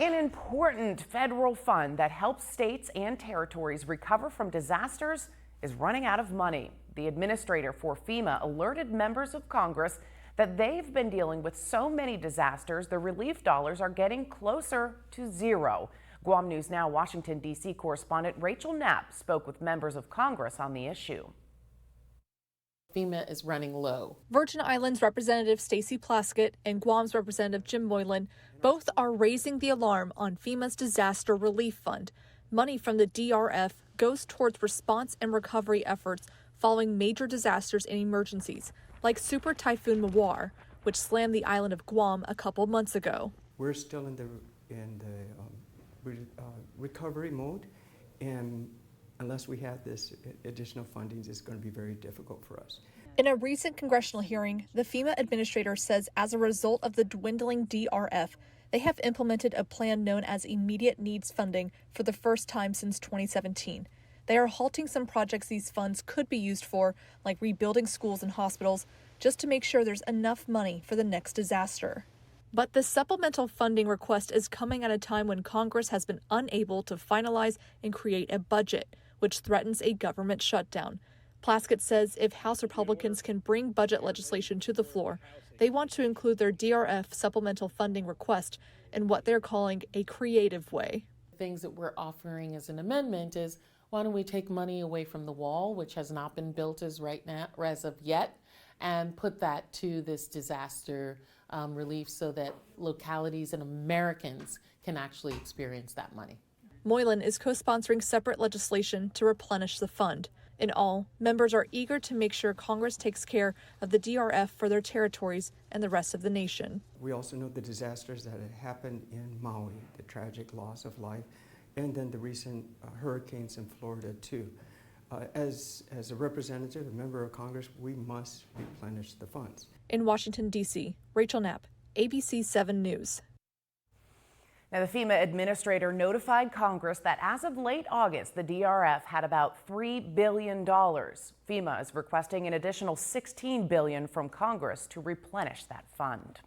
An important federal fund that helps states and territories recover from disasters is running out of money. The administrator for FEMA alerted members of Congress that they've been dealing with so many disasters, the relief dollars are getting closer to zero. Guam News Now Washington, D.C. correspondent Rachel Knapp spoke with members of Congress on the issue. FEMA is running low. Virgin Islands Representative Stacey Plaskett and Guam's Representative Jim Moylan both are raising the alarm on FEMA's disaster relief fund. Money from the DRF goes towards response and recovery efforts following major disasters and emergencies, like Super Typhoon Mawar, which slammed the island of Guam a couple months ago. We're still in the recovery mode, and unless we have this additional funding, it's going to be very difficult for us. In a recent congressional hearing, the FEMA administrator says as a result of the dwindling DRF, they have implemented a plan known as Immediate Needs Funding for the first time since 2017. They are halting some projects these funds could be used for, like rebuilding schools and hospitals, just to make sure there's enough money for the next disaster. But the supplemental funding request is coming at a time when Congress has been unable to finalize and create a budget, which threatens a government shutdown. Plaskett says if House Republicans can bring budget legislation to the floor, they want to include their DRF supplemental funding request in what they're calling a creative way. Things that we're offering as an amendment is, why don't we take money away from the wall, which has not been built as of yet, and put that to this disaster relief so that localities and Americans can actually experience that money. Moylan is co-sponsoring separate legislation to replenish the fund. In all, members are eager to make sure Congress takes care of the DRF for their territories and the rest of the nation. We also know the disasters that had happened in Maui, the tragic loss of life, and then the recent hurricanes in Florida too. As a representative, a member of Congress, we must replenish the funds. In Washington, D.C., Rachel Knapp, ABC 7 News. Now, the FEMA administrator notified Congress that as of late August, the DRF had about $3 billion. FEMA is requesting an additional $16 billion from Congress to replenish that fund.